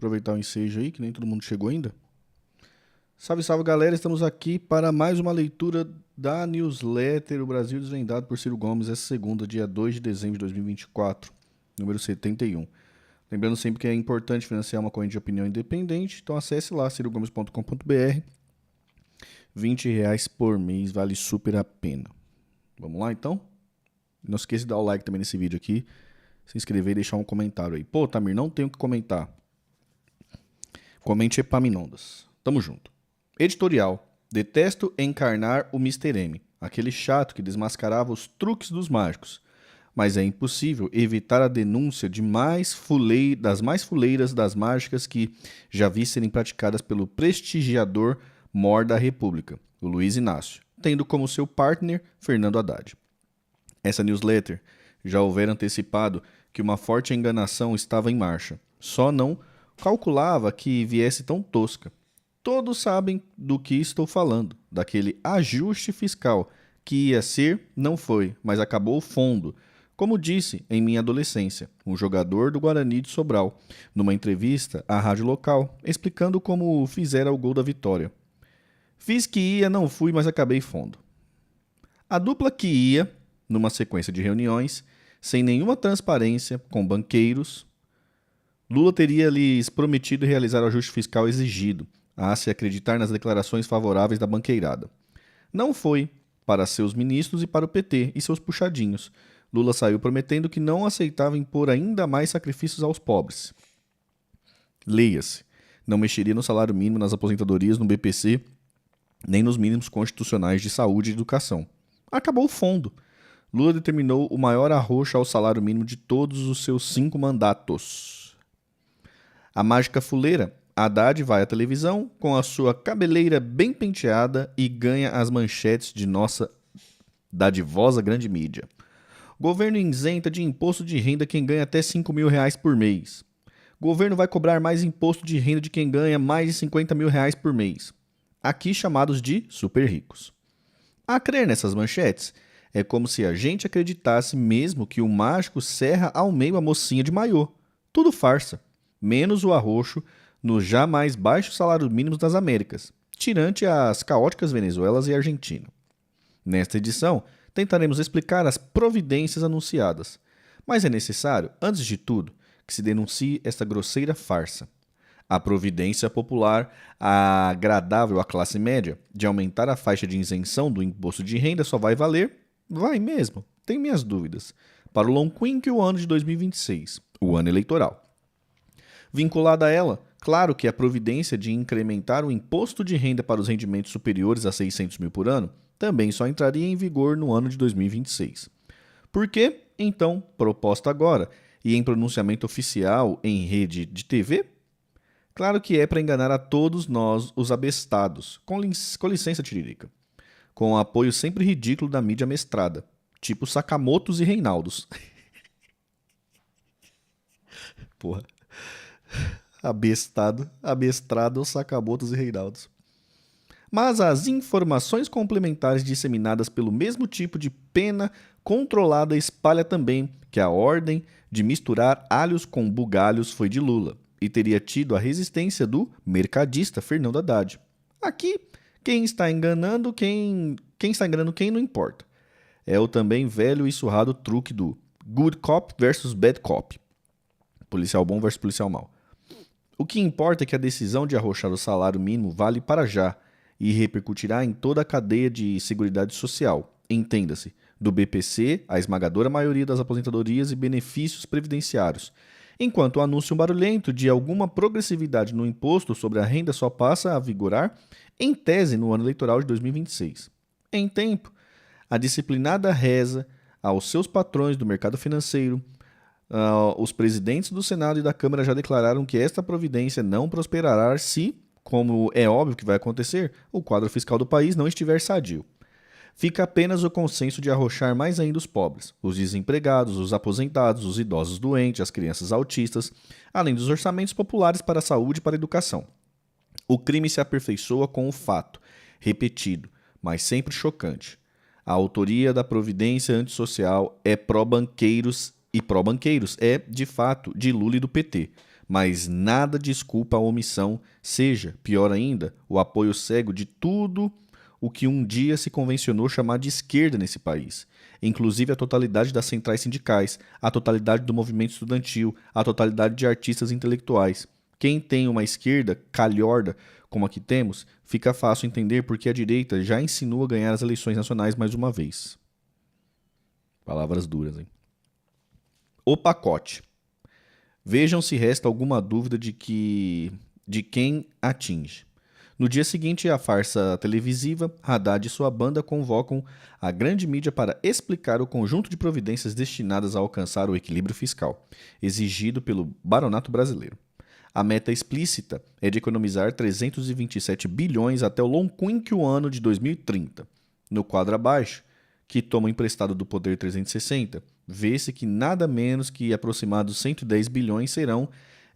Aproveitar o ensejo aí, que nem todo mundo chegou ainda. Salve, salve, galera. Estamos aqui para mais uma leitura da newsletter O Brasil Desvendado por Ciro Gomes, essa segunda, dia 2 de dezembro de 2024, número 71. Lembrando sempre que é importante financiar uma corrente de opinião independente, então acesse lá, cirogomes.com.br. R$20 por mês, vale super a pena. Vamos lá, então? Não esqueça de dar o like também nesse vídeo aqui, se inscrever e deixar um comentário aí. Pô, Tamir, não tenho o que comentar. Comente Epaminondas. Tamo junto. Editorial. Detesto encarnar o Mr. M, aquele chato que desmascarava os truques dos mágicos. Mas é impossível evitar a denúncia de das mais fuleiras das mágicas que já vi serem praticadas pelo prestigiador mor da República, o Luiz Inácio, tendo como seu partner Fernando Haddad. Essa newsletter já houvera antecipado que uma forte enganação estava em marcha, só não calculava que viesse tão tosca. Todos sabem do que estou falando, daquele ajuste fiscal que ia ser, não foi, mas acabou fundo, como disse em minha adolescência, um jogador do Guarani de Sobral, numa entrevista à rádio local, explicando como fizera o gol da vitória. Fiz que ia, não fui, mas acabei fundo. A dupla que ia, numa sequência de reuniões, sem nenhuma transparência, com banqueiros, Lula teria lhes prometido realizar o ajuste fiscal exigido, a se acreditar nas declarações favoráveis da banqueirada. Não foi, para seus ministros e para o PT e seus puxadinhos. Lula saiu prometendo que não aceitava impor ainda mais sacrifícios aos pobres. Leia-se, não mexeria no salário mínimo, nas aposentadorias, no BPC, nem nos mínimos constitucionais de saúde e educação. Acabou o fundo. Lula determinou o maior arroxo ao salário mínimo de todos os seus 5 mandatos. A mágica fuleira, Haddad vai à televisão com a sua cabeleira bem penteada e ganha as manchetes de nossa dadivosa grande mídia. Governo isenta de imposto de renda quem ganha até R$5.000 por mês. Governo vai cobrar mais imposto de renda de quem ganha mais de R$50.000 por mês. Aqui chamados de super ricos. A crer nessas manchetes, é como se a gente acreditasse mesmo que o mágico serra ao meio a mocinha de maiô. Tudo farsa, menos o arroxo nos já mais baixos salários mínimos das Américas, tirante as caóticas Venezuelas e Argentina. Nesta edição, tentaremos explicar as providências anunciadas, mas é necessário, antes de tudo, que se denuncie esta grosseira farsa. A providência popular, agradável à classe média, de aumentar a faixa de isenção do imposto de renda só vai valer, vai mesmo, tenho minhas dúvidas, para o longínquo ano de 2026, o ano eleitoral. Vinculada a ela, claro que a providência de incrementar o imposto de renda para os rendimentos superiores a R$600 mil por ano também só entraria em vigor no ano de 2026. Por que, então, proposta agora e em pronunciamento oficial em rede de TV? Claro que é para enganar a todos nós, os abestados, com licença tiririca, com o apoio sempre ridículo da mídia mestrada, tipo Sakamotos e Reinaldos. Porra. Abestrado, Sakamotos e Reinaldos. Mas as informações complementares disseminadas pelo mesmo tipo de pena controlada espalha também que a ordem de misturar alhos com bugalhos foi de Lula e teria tido a resistência do mercadista Fernando Haddad. Aqui, quem está enganando quem não importa. É o também velho e surrado truque do good cop versus bad cop. Policial bom versus policial mau. O que importa é que a decisão de arrochar o salário mínimo vale para já e repercutirá em toda a cadeia de seguridade social, entenda-se, do BPC à esmagadora maioria das aposentadorias e benefícios previdenciários, enquanto o anúncio barulhento de alguma progressividade no imposto sobre a renda só passa a vigorar, em tese, no ano eleitoral de 2026. Em tempo, a disciplinada reza aos seus patrões do mercado financeiro. Os presidentes do Senado e da Câmara já declararam que esta providência não prosperará se, como é óbvio que vai acontecer, o quadro fiscal do país não estiver sadio. Fica apenas o consenso de arrochar mais ainda os pobres, os desempregados, os aposentados, os idosos doentes, as crianças autistas, além dos orçamentos populares para a saúde e para a educação. O crime se aperfeiçoa com o fato, repetido, mas sempre chocante. A autoria da providência antissocial é pró-banqueiros e pró-banqueiros é, de fato, de Lula e do PT, Mas nada desculpa a omissão, seja, pior ainda, o apoio cego de tudo o que um dia se convencionou chamar de esquerda nesse país, inclusive a totalidade das centrais sindicais, a totalidade do movimento estudantil, a totalidade de artistas intelectuais. Quem tem uma esquerda calhorda, como a que temos, fica fácil entender porque a direita já insinua ganhar as eleições nacionais mais uma vez. Palavras duras, hein? O pacote. Vejam se resta alguma dúvida de quem atinge. No dia seguinte, a farsa televisiva, Haddad e sua banda convocam a grande mídia para explicar o conjunto de providências destinadas a alcançar o equilíbrio fiscal, exigido pelo baronato brasileiro. A meta explícita é de economizar 327 bilhões até o longínquo ano de 2030. No quadro abaixo, que toma emprestado do Poder 360, vê-se que nada menos que aproximados 110 bilhões serão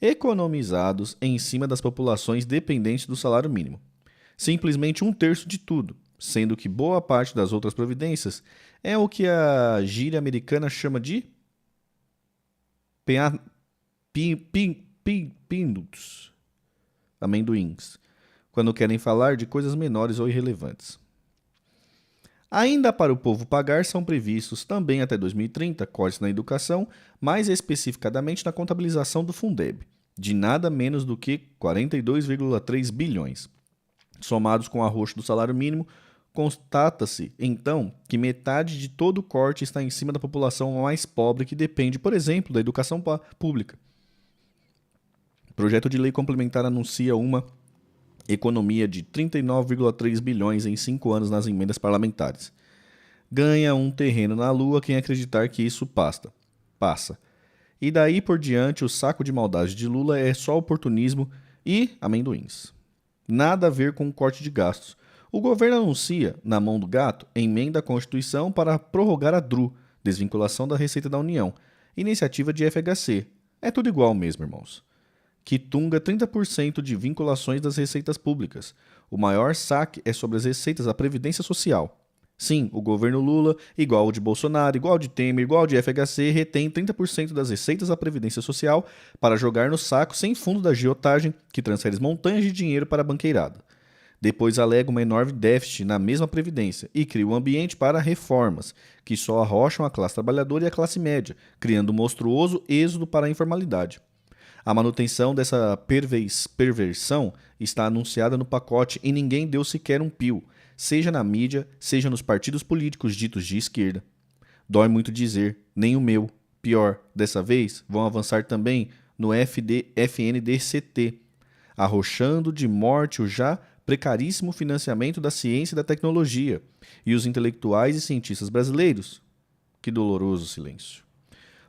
economizados em cima das populações dependentes do salário mínimo. Simplesmente 1/3 de tudo, sendo que boa parte das outras providências é o que a gíria americana chama de peanuts, amendoins, quando querem falar de coisas menores ou irrelevantes. Ainda para o povo pagar, são previstos também até 2030 cortes na educação, mais especificadamente na contabilização do Fundeb, de nada menos do que 42,3 bilhões. Somados com o arroxo do salário mínimo, constata-se, então, que metade de todo o corte está em cima da população mais pobre que depende, por exemplo, da educação pública. O projeto de lei complementar anuncia uma economia de 39,3 bilhões em 5 anos nas emendas parlamentares. Ganha um terreno na lua quem acreditar que isso passa. E daí por diante o saco de maldade de Lula é só oportunismo e amendoins. Nada a ver com o corte de gastos. O governo anuncia, na mão do gato, emenda à Constituição para prorrogar a DRU, desvinculação da Receita da União, iniciativa de FHC. É tudo igual mesmo, irmãos. Que tunga 30% de vinculações das receitas públicas. O maior saque é sobre as receitas da Previdência Social. Sim, o governo Lula, igual ao de Bolsonaro, igual ao de Temer, igual ao de FHC, retém 30% das receitas da Previdência Social para jogar no saco sem fundo da agiotagem que transfere montanhas de dinheiro para a banqueirada. Depois alega uma enorme déficit na mesma Previdência e cria um ambiente para reformas, que só arrocham a classe trabalhadora e a classe média, criando um monstruoso êxodo para a informalidade. A manutenção dessa perversão está anunciada no pacote e ninguém deu sequer um pio, seja na mídia, seja nos partidos políticos ditos de esquerda. Dói muito dizer, nem o meu. Pior, dessa vez, vão avançar também no FNDCT, arrochando de morte o já precaríssimo financiamento da ciência e da tecnologia, e os intelectuais e cientistas brasileiros. Que doloroso silêncio.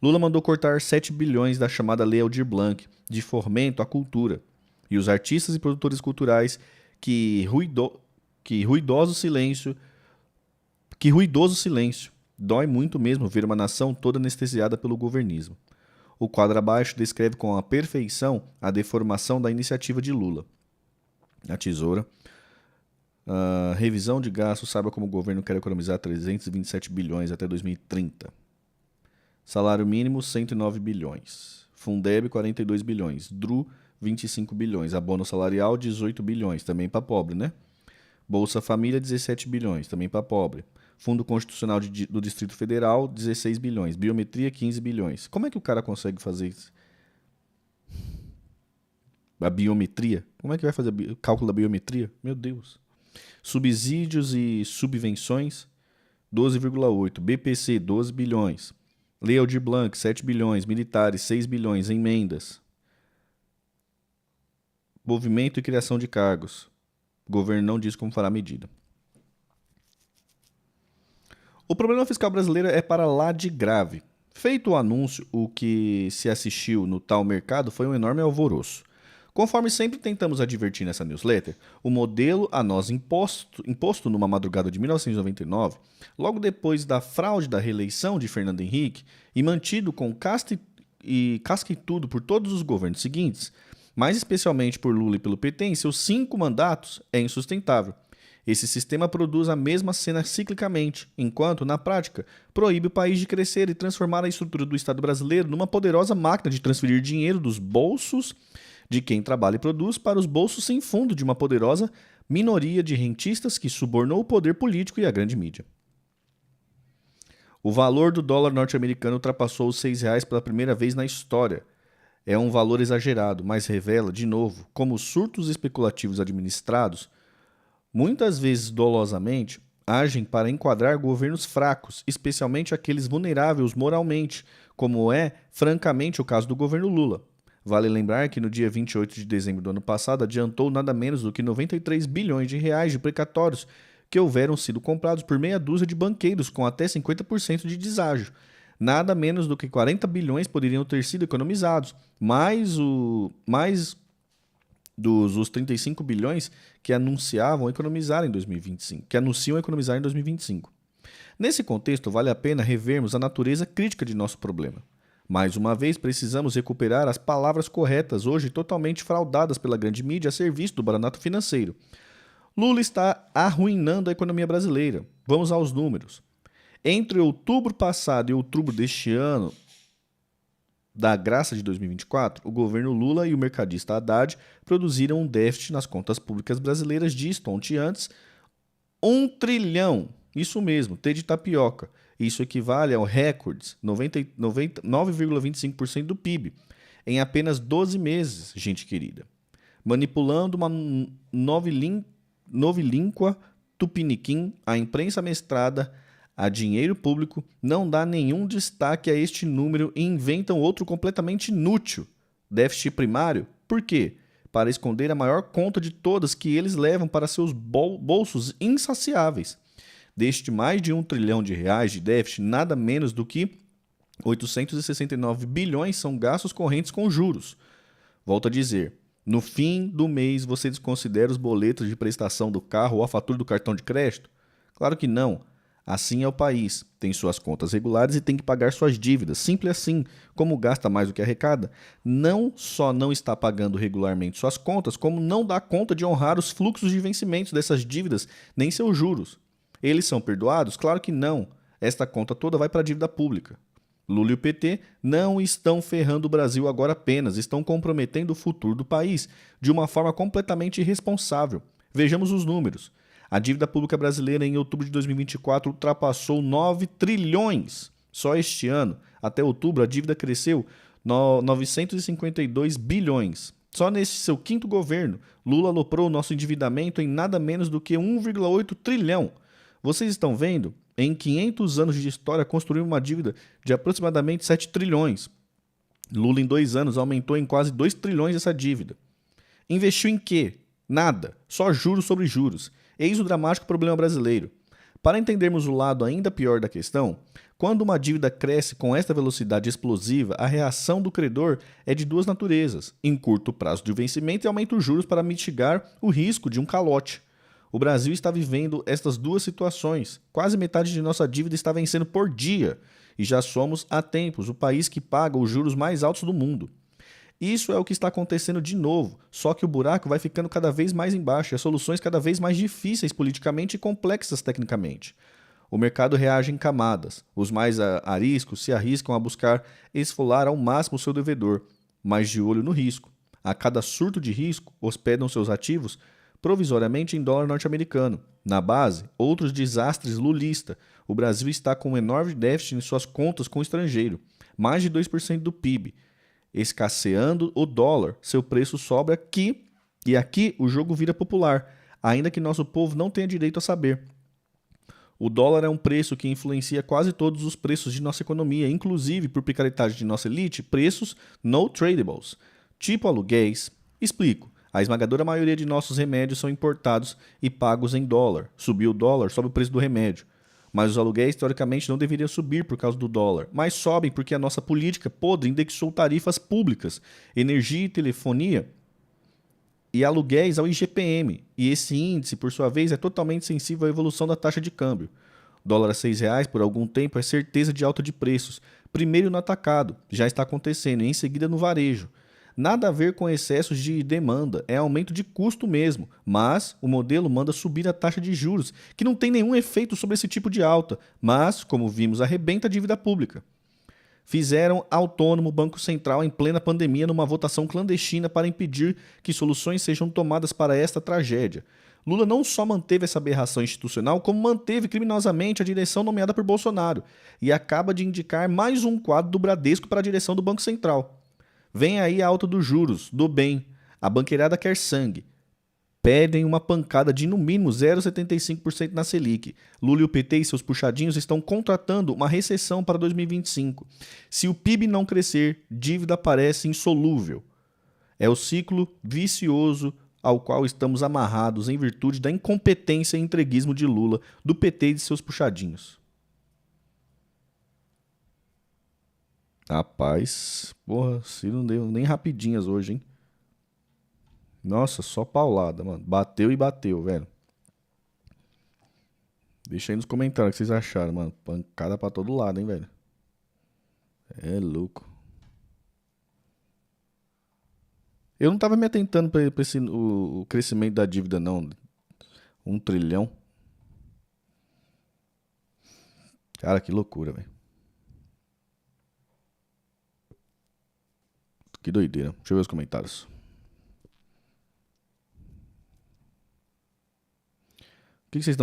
Lula mandou cortar 7 bilhões da chamada Lei Aldir Blanc, de fomento à cultura, e os artistas e produtores culturais que ruidoso silêncio. Dói muito mesmo ver uma nação toda anestesiada pelo governismo. O quadro abaixo descreve com a perfeição a deformação da iniciativa de Lula. A tesoura. Revisão de gastos, saiba como o governo quer economizar 327 bilhões até 2030. Salário mínimo, 109 bilhões. Fundeb, 42 bilhões. DRU, 25 bilhões. Abono salarial, 18 bilhões. Também para pobre, né? Bolsa Família, 17 bilhões. Também para pobre. Fundo Constitucional do Distrito Federal, 16 bilhões. Biometria, 15 bilhões. Como é que o cara consegue fazer isso? A biometria? Como é que vai fazer o cálculo da biometria? Meu Deus. Subsídios e subvenções, 12,8. BPC, 12 bilhões. Lei Aldir Blanc, 7 bilhões. Militares, 6 bilhões. Emendas. Movimento e criação de cargos. O governo não diz como fará a medida. O problema fiscal brasileiro é para lá de grave. Feito o anúncio, o que se assistiu no tal mercado foi um enorme alvoroço. Conforme sempre tentamos advertir nessa newsletter, o modelo a nós imposto numa madrugada de 1999, logo depois da fraude da reeleição de Fernando Henrique e mantido com casca e tudo por todos os governos seguintes, mais especialmente por Lula e pelo PT em seus 5 mandatos, é insustentável. Esse sistema produz a mesma cena ciclicamente, enquanto, na prática, proíbe o país de crescer e transformar a estrutura do Estado brasileiro numa poderosa máquina de transferir dinheiro dos bolsos de quem trabalha e produz para os bolsos sem fundo de uma poderosa minoria de rentistas que subornou o poder político e a grande mídia. O valor do dólar norte-americano ultrapassou os R$ 6 pela primeira vez na história. É um valor exagerado, mas revela, de novo, como os surtos especulativos administrados, muitas vezes dolosamente, agem para enquadrar governos fracos, especialmente aqueles vulneráveis moralmente, como é, francamente, o caso do governo Lula. Vale lembrar que no dia 28 de dezembro do ano passado adiantou nada menos do que 93 bilhões de reais de precatórios que houveram sido comprados por meia dúzia de banqueiros com até 50% de deságio. Nada menos do que 40 bilhões poderiam ter sido economizados, mais os 35 bilhões que anunciam economizar em 2025. Nesse contexto, vale a pena revermos a natureza crítica de nosso problema. Mais uma vez, precisamos recuperar as palavras corretas, hoje totalmente fraudadas pela grande mídia a serviço do barato financeiro. Lula está arruinando a economia brasileira. Vamos aos números. Entre outubro passado e outubro deste ano, da graça de 2024, o governo Lula e o mercadista Haddad produziram um déficit nas contas públicas brasileiras de estonteantes 1 trilhão. Isso mesmo, T de tapioca. Isso equivale ao recordes 9,25% do PIB em apenas 12 meses, gente querida. Manipulando uma novilíngua tupiniquim, a imprensa mestrada a dinheiro público não dá nenhum destaque a este número e inventam outro completamente inútil. Déficit primário? Por quê? Para esconder a maior conta de todas que eles levam para seus bolsos insaciáveis. Deste mais de 1 trilhão de reais de déficit, nada menos do que 869 bilhões são gastos correntes com juros. Volto a dizer, no fim do mês você desconsidera os boletos de prestação do carro ou a fatura do cartão de crédito? Claro que não. Assim é o país. Tem suas contas regulares e tem que pagar suas dívidas. Simples assim. Como gasta mais do que arrecada, não só não está pagando regularmente suas contas, como não dá conta de honrar os fluxos de vencimentos dessas dívidas, nem seus juros. Eles são perdoados? Claro que não. Esta conta toda vai para a dívida pública. Lula e o PT não estão ferrando o Brasil agora apenas, estão comprometendo o futuro do país de uma forma completamente irresponsável. Vejamos os números. A dívida pública brasileira em outubro de 2024 ultrapassou 9 trilhões. Só este ano, até outubro, a dívida cresceu 952 bilhões. Só neste seu quinto governo, Lula aloprou o nosso endividamento em nada menos do que 1,8 trilhão. Vocês estão vendo? Em 500 anos de história, construiu uma dívida de aproximadamente 7 trilhões. Lula, em 2 anos, aumentou em quase 2 trilhões essa dívida. Investiu em quê? Nada. Só juros sobre juros. Eis o dramático problema brasileiro. Para entendermos o lado ainda pior da questão, quando uma dívida cresce com esta velocidade explosiva, a reação do credor é de duas naturezas. Em curto prazo de vencimento e aumenta os juros para mitigar o risco de um calote. O Brasil está vivendo estas duas situações. Quase metade de nossa dívida está vencendo por dia. E já somos, há tempos, o país que paga os juros mais altos do mundo. Isso é o que está acontecendo de novo, só que o buraco vai ficando cada vez mais embaixo e as soluções cada vez mais difíceis politicamente e complexas tecnicamente. O mercado reage em camadas. Os mais ariscos se arriscam a buscar esfolar ao máximo o seu devedor, mas de olho no risco. A cada surto de risco, hospedam seus ativos provisoriamente em dólar norte-americano. Na base, outros desastres lulista. O Brasil está com um enorme déficit em suas contas com o estrangeiro, mais de 2% do PIB. Escasseando o dólar, seu preço sobra aqui, e aqui o jogo vira popular, ainda que nosso povo não tenha direito a saber. O dólar é um preço que influencia quase todos os preços de nossa economia, inclusive, por picaretagem de nossa elite, preços no tradables, tipo aluguéis. Explico. A esmagadora maioria de nossos remédios são importados e pagos em dólar. Subiu o dólar, sobe o preço do remédio. Mas os aluguéis, teoricamente, não deveriam subir por causa do dólar. Mas sobem porque a nossa política podre indexou tarifas públicas, energia e telefonia e aluguéis ao IGPM. E esse índice, por sua vez, é totalmente sensível à evolução da taxa de câmbio. Dólar a R$6 por algum tempo é certeza de alta de preços. Primeiro no atacado, já está acontecendo, e em seguida no varejo. Nada a ver com excessos de demanda, é aumento de custo mesmo. Mas o modelo manda subir a taxa de juros, que não tem nenhum efeito sobre esse tipo de alta, mas, como vimos, arrebenta a dívida pública. Fizeram autônomo o Banco Central em plena pandemia numa votação clandestina para impedir que soluções sejam tomadas para esta tragédia. Lula não só manteve essa aberração institucional, como manteve criminosamente a direção nomeada por Bolsonaro e acaba de indicar mais um quadro do Bradesco para a direção do Banco Central. Vem aí a alta dos juros, do bem. A banqueirada quer sangue. Pedem uma pancada de no mínimo 0,75% na Selic. Lula e o PT e seus puxadinhos estão contratando uma recessão para 2025. Se o PIB não crescer, dívida parece insolúvel. É o ciclo vicioso ao qual estamos amarrados em virtude da incompetência e entreguismo de Lula, do PT e de seus puxadinhos. Rapaz, porra, se não deu nem rapidinhas hoje, hein? Nossa, só paulada, mano. Bateu e bateu, velho. Deixa aí nos comentários o que vocês acharam, mano. Pancada pra todo lado, hein, velho. É louco. Eu não tava me atentando pra o crescimento da dívida, não. 1 trilhão. Cara, que loucura, velho. Que doideira. Deixa eu ver os comentários. O que vocês estão